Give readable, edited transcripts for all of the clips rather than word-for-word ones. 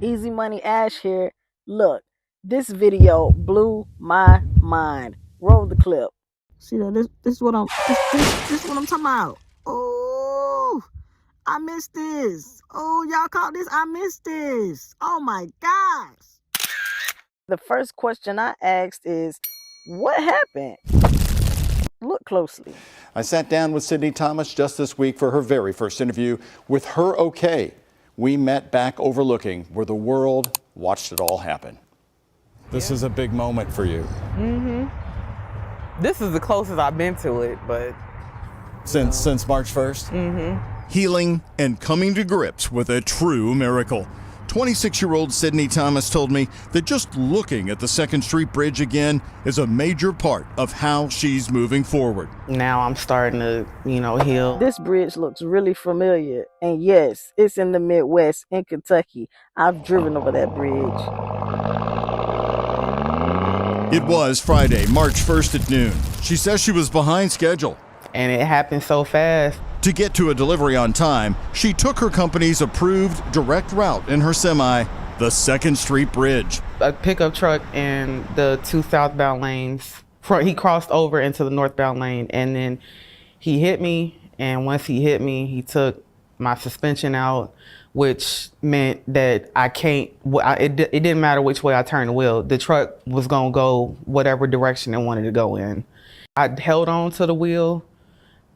Easy Money Ash here. Look, this video blew my mind. Roll the clip. See that? This is what this what I'm talking about. Oh, I missed this. Oh, y'all caught this? I missed this. Oh my gosh. The first question I asked is, what happened? Look closely. I sat down with Sydney Thomas just this week for her very first interview with Her OK. We met back overlooking where the world watched it all happen. This is a big moment for you. This is the closest I've been to it, but Since March 1st? Healing and coming to grips with a true miracle. 26-year-old Sydney Thomas told me that just looking at the 2nd Street Bridge again is a major part of how she's moving forward. now I'm starting to, heal. This bridge looks really familiar. And yes, it's in the Midwest in Kentucky. I've driven over that bridge. It was Friday, March 1st at noon. She says she was behind schedule. And it happened so fast. To get to a delivery on time, she took her company's approved direct route in her semi, the 2nd Street Bridge. A pickup truck in the two southbound lanes, he crossed over into the northbound lane, and then he hit me. And once he hit me, he took my suspension out, which meant that I can't, it didn't matter which way I turned the wheel. The truck was going to go whatever direction it wanted to go in. I held on to the wheel,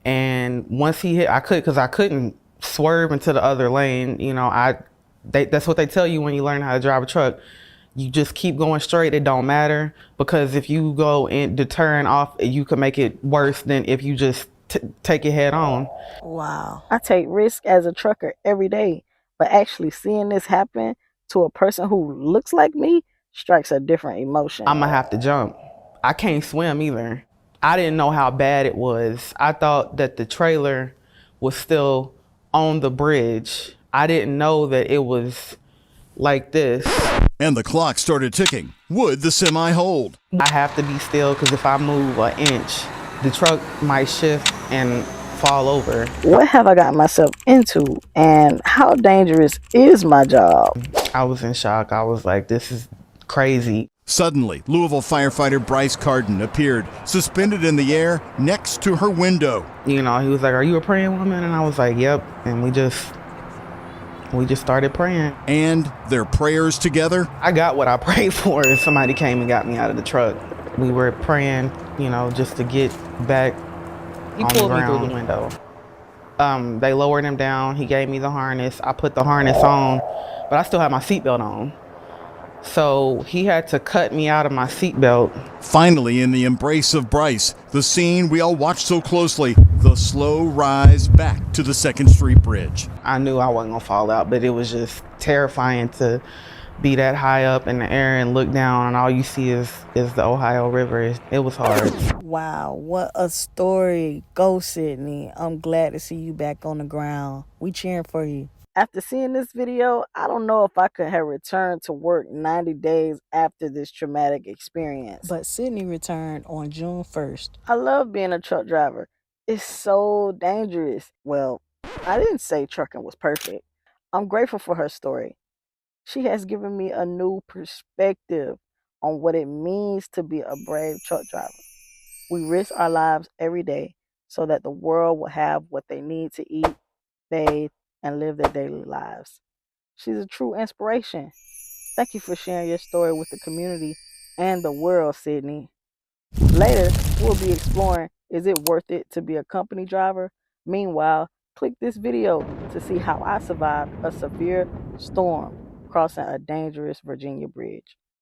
and once he hit, because I couldn't swerve into the other lane. That's what they tell you when you learn how to drive a truck. You just keep going straight. It don't matter, because if you go in to turn off, you could make it worse than if you just take it head on. Wow. I take risk as a trucker every day, but actually seeing this happen to a person who looks like me strikes a different emotion. I'm gonna have to jump. I can't swim either. I didn't know how bad it was. I thought that the trailer was still on the bridge. I didn't know that it was like this. And the clock started ticking. Would the semi hold? I have to be still, because if I move an inch, the truck might shift and fall over. What have I gotten myself into, and how dangerous is my job? I was in shock. I was like, this is crazy. Suddenly, Louisville firefighter Bryce Carden appeared, suspended in the air next to her window. He was like, "Are you a praying woman?" And I was like, "Yep." And we just started praying. And their prayers together. I got what I prayed for. Somebody came and got me out of the truck. We were praying, just to get back. He pulled me through the window. They lowered him down. He gave me the harness. I put the harness on, but I still had my seatbelt on. So he had to cut me out of my seatbelt. Finally, in the embrace of Bryce, the scene we all watched so closely, the slow rise back to the 2nd Street Bridge. I knew I wasn't gonna fall out, but it was just terrifying to be that high up in the air and look down, and all you see is the Ohio River. It was hard. Wow, what a story. Go, Sydney. I'm glad to see you back on the ground. We cheering for you. After seeing this video, I don't know if I could have returned to work 90 days after this traumatic experience. But Sydney returned on June 1st. I love being a truck driver. It's so dangerous. Well, I didn't say trucking was perfect. I'm grateful for her story. She has given me a new perspective on what it means to be a brave truck driver. We risk our lives every day so that the world will have what they need to eat, bathe, and live their daily lives. She's a true inspiration. Thank you for sharing your story with the community and the world, Sydney. Later, we'll be exploring, is it worth it to be a company driver? Meanwhile, click this video to see how I survived a severe storm crossing a dangerous Virginia bridge.